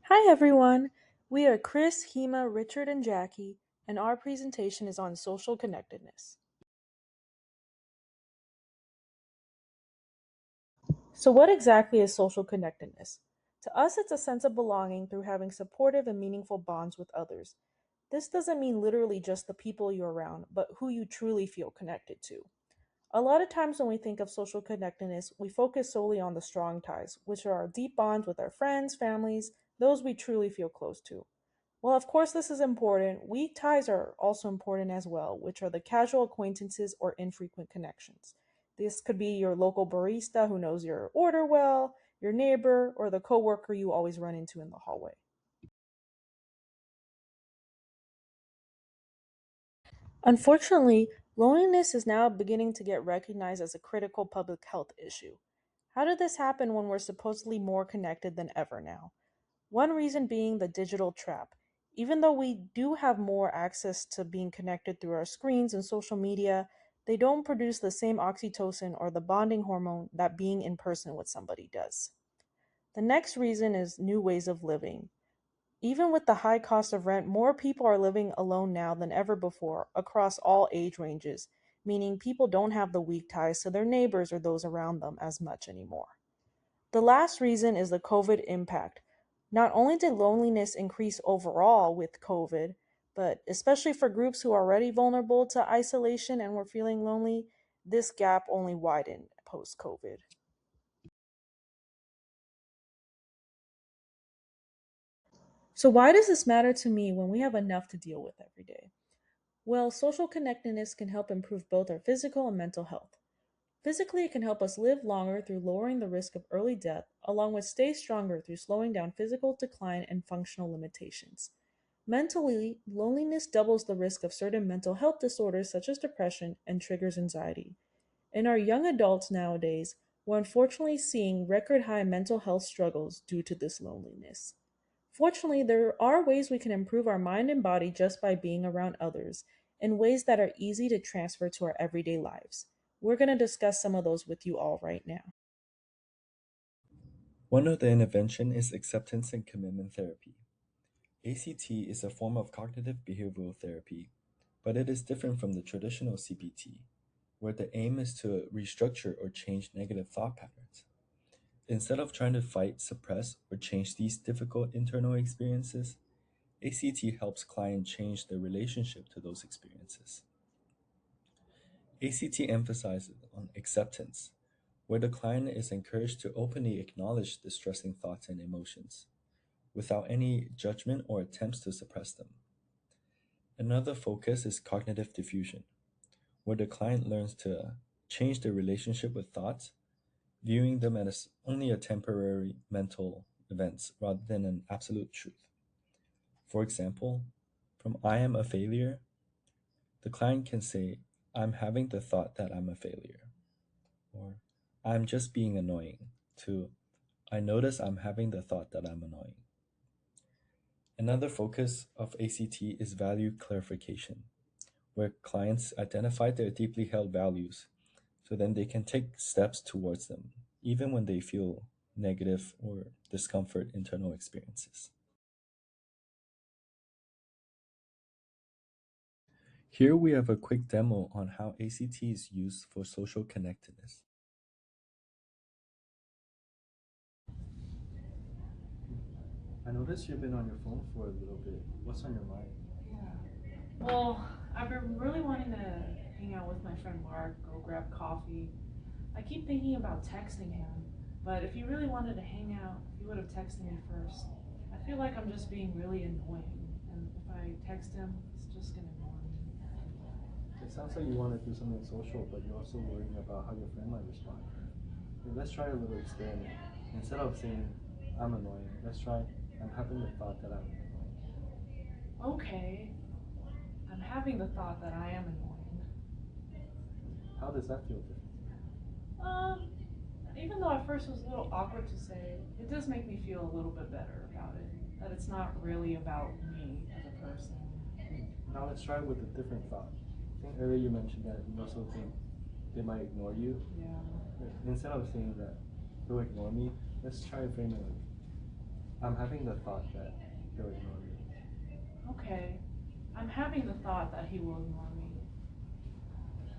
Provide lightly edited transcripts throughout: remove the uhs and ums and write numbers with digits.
Hi everyone! We are Chris, Hema, Richard, and Jackie, and our presentation is on social connectedness. So, what exactly is social connectedness? To us, it's a sense of belonging through having supportive and meaningful bonds with others. This doesn't mean literally just the people you're around, but who you truly feel connected to. A lot of times when we think of social connectedness, we focus solely on the strong ties, which are our deep bonds with our friends, families, those we truly feel close to. Well, of course, this is important. Weak ties are also important as well, which are the casual acquaintances or infrequent connections. This could be your local barista who knows your order well, your neighbor, or the coworker you always run into in the hallway. Unfortunately, loneliness is now beginning to get recognized as a critical public health issue. How did this happen when we're supposedly more connected than ever now? One reason being the digital trap. Even though we do have more access to being connected through our screens and social media, they don't produce the same oxytocin or the bonding hormone that being in person with somebody does. The next reason is new ways of living. Even with the high cost of rent, more people are living alone now than ever before across all age ranges, meaning people don't have the weak ties to their neighbors or those around them as much anymore. The last reason is the COVID impact. Not only did loneliness increase overall with COVID, but especially for groups who are already vulnerable to isolation and were feeling lonely, this gap only widened post COVID. So, why does this matter to me when we have enough to deal with every day? Well, social connectedness can help improve both our physical and mental health. Physically, it can help us live longer through lowering the risk of early death, along with stay stronger through slowing down physical decline and functional limitations. Mentally, loneliness doubles the risk of certain mental health disorders such as depression and triggers anxiety. In our young adults nowadays, we're unfortunately seeing record high mental health struggles due to this loneliness. Fortunately, there are ways we can improve our mind and body just by being around others in ways that are easy to transfer to our everyday lives. We're going to discuss some of those with you all right now. One of the intervention is acceptance and commitment therapy. ACT is a form of cognitive behavioral therapy, but it is different from the traditional CBT, where the aim is to restructure or change negative thought patterns. Instead of trying to fight, suppress, or change these difficult internal experiences, ACT helps clients change their relationship to those experiences. ACT emphasizes on acceptance, where the client is encouraged to openly acknowledge distressing thoughts and emotions without any judgment or attempts to suppress them. Another focus is cognitive diffusion, where the client learns to change their relationship with thoughts, viewing them as only a temporary mental events rather than an absolute truth. For example, from I am a failure, the client can say, I'm having the thought that I'm a failure, or I'm just being annoying, to I notice I'm having the thought that I'm annoying. Another focus of ACT is value clarification, where clients identify their deeply held values so then they can take steps towards them, even when they feel negative or discomfort internal experiences. Here we have a quick demo on how ACT is used for social connectedness. I noticed you've been on your phone for a little bit. What's on your mind? Well, I've been really wanting to hang out with my friend Mark, go grab coffee. I keep thinking about texting him, but if he really wanted to hang out, he would have texted me first. I feel like I'm just being really annoying, and if I text him, he's just gonna ignore me. It sounds like you want to do something social, but you're also worrying about how your friend might respond. Okay, let's try a little experiment. Instead of saying, I'm annoying, let's try, I'm having the thought that I'm annoying. Okay, I'm having the thought that I am annoying. How does that feel different? Um, Even though at first it was a little awkward to say, it does make me feel a little bit better about it. That it's not really about me as a person. Now let's try with a different thought. I think earlier you mentioned that you also think they might ignore you. Yeah. Instead of saying that they'll ignore me, let's try and frame it like, I'm having the thought that he'll ignore me. Okay, I'm having the thought that he will ignore me.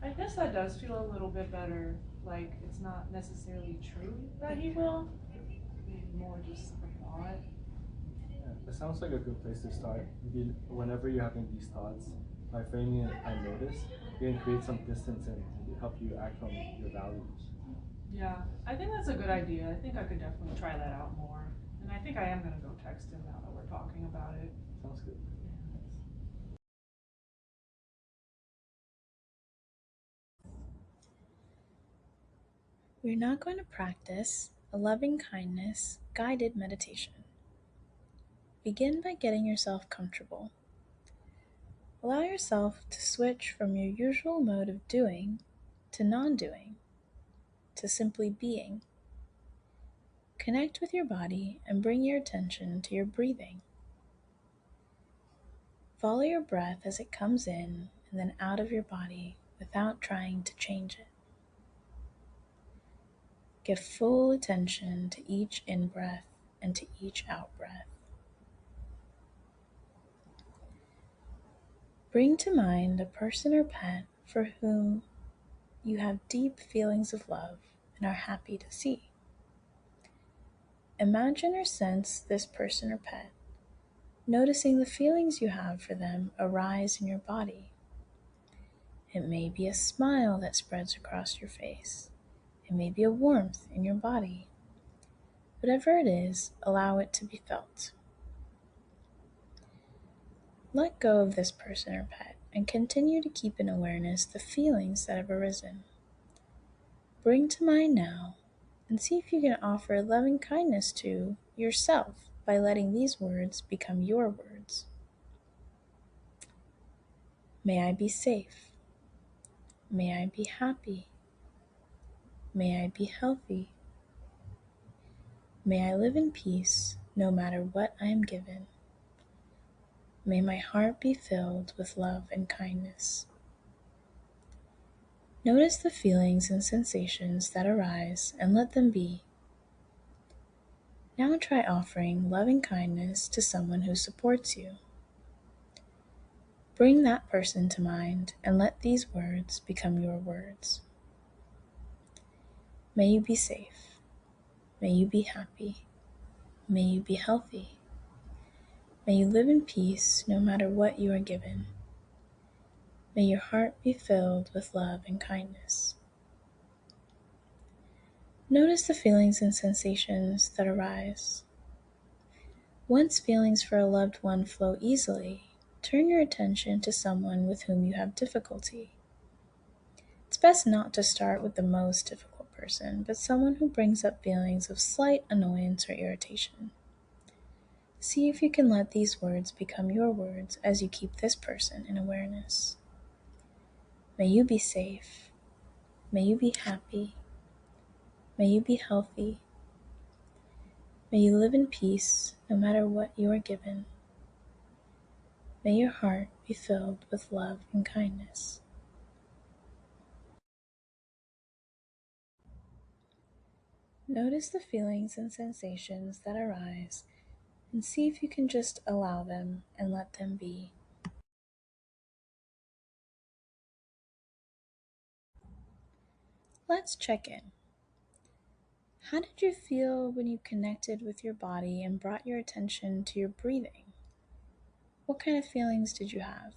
I guess that does feel a little bit better. Like, it's not necessarily true that he will, maybe more just a thought. Yeah, it sounds like a good place to start. Whenever you're having these thoughts, by framing it, I notice, you can create some distance and help you act on your values. Yeah, I think that's a good idea. I think I could definitely try that out more. And I think I am going to go text him now that we're talking about it. Sounds good. We're now going to practice a loving kindness guided meditation. Begin by getting yourself comfortable. Allow yourself to switch from your usual mode of doing to non doing to simply being. Connect with your body and bring your attention to your breathing. Follow your breath as it comes in and then out of your body without trying to change it. Give full attention to each in breath and to each out breath. Bring to mind a person or pet for whom you have deep feelings of love and are happy to see. Imagine or sense this person or pet, noticing the feelings you have for them arise in your body. It may be a smile that spreads across your face. It may be a warmth in your body. Whatever it is, allow it to be felt. Let go of this person or pet and continue to keep in awareness the feelings that have arisen. Bring to mind now and see if you can offer loving kindness to yourself by letting these words become your words. May I be safe. May I be happy. May I be healthy. May I live in peace no matter what I am given. May my heart be filled with love and kindness. Notice the feelings and sensations that arise and let them be. Now try offering loving kindness to someone who supports you. Bring that person to mind and let these words become your words. May you be safe. May you be happy. May you be healthy. May you live in peace no matter what you are given. May your heart be filled with love and kindness. Notice the feelings and sensations that arise. Once feelings for a loved one flow easily, turn your attention to someone with whom you have difficulty. It's best not to start with the most difficult person, but someone who brings up feelings of slight annoyance or irritation. See if you can let these words become your words as you keep this person in awareness. May you be safe. May you be happy. May you be healthy. May you live in peace no matter what you are given. May your heart be filled with love and kindness. Notice the feelings and sensations that arise and see if you can just allow them and let them be. Let's check in. How did you feel when you connected with your body and brought your attention to your breathing? What kind of feelings did you have?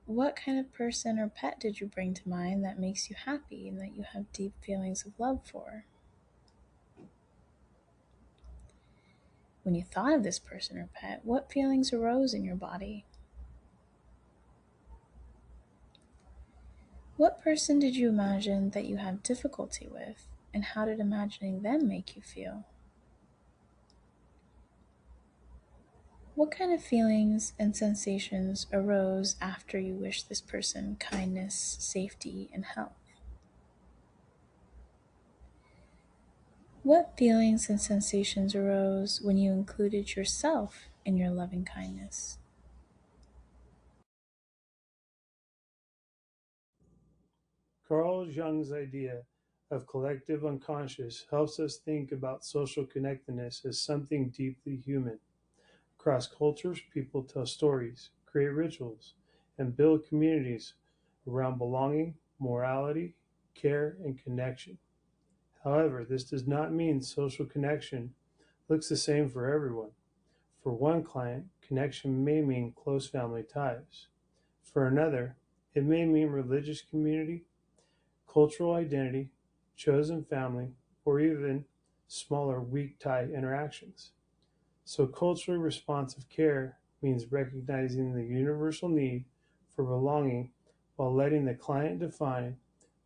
What kind of person or pet did you bring to mind that makes you happy and that you have deep feelings of love for? When you thought of this person or pet, what feelings arose in your body? What person did you imagine that you have difficulty with, and how did imagining them make you feel? What kind of feelings and sensations arose after you wished this person kindness, safety, and health? What feelings and sensations arose when you included yourself in your loving kindness? Carl Jung's idea of collective unconscious helps us think about social connectedness as something deeply human. Across cultures, people tell stories, create rituals, and build communities around belonging, morality, care, and connection. However, this does not mean social connection looks the same for everyone. For one client, connection may mean close family ties. For another, it may mean religious community, cultural identity, chosen family, or even smaller weak tie interactions. So, culturally responsive care means recognizing the universal need for belonging while letting the client define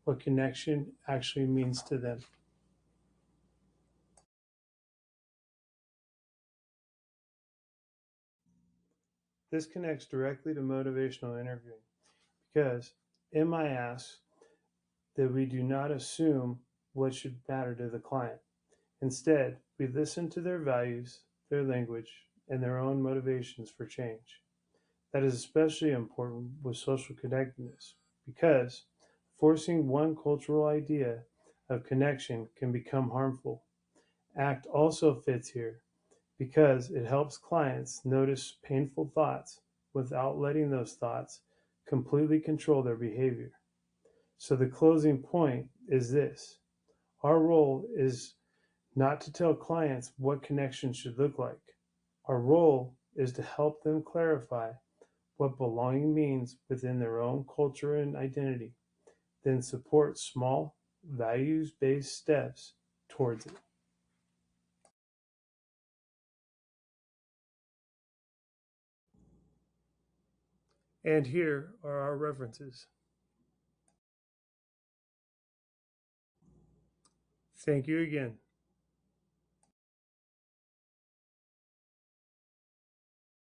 what connection actually means to them. This connects directly to motivational interviewing because MI asks that we do not assume what should matter to the client. Instead, we listen to their values, their language, and their own motivations for change. That is especially important with social connectedness because forcing one cultural idea of connection can become harmful. ACT also fits here because it helps clients notice painful thoughts without letting those thoughts completely control their behavior. So the closing point is this: our role is not to tell clients what connection should look like. Our role is to help them clarify what belonging means within their own culture and identity, then support small, values based steps towards it. And here are our references. Thank you again.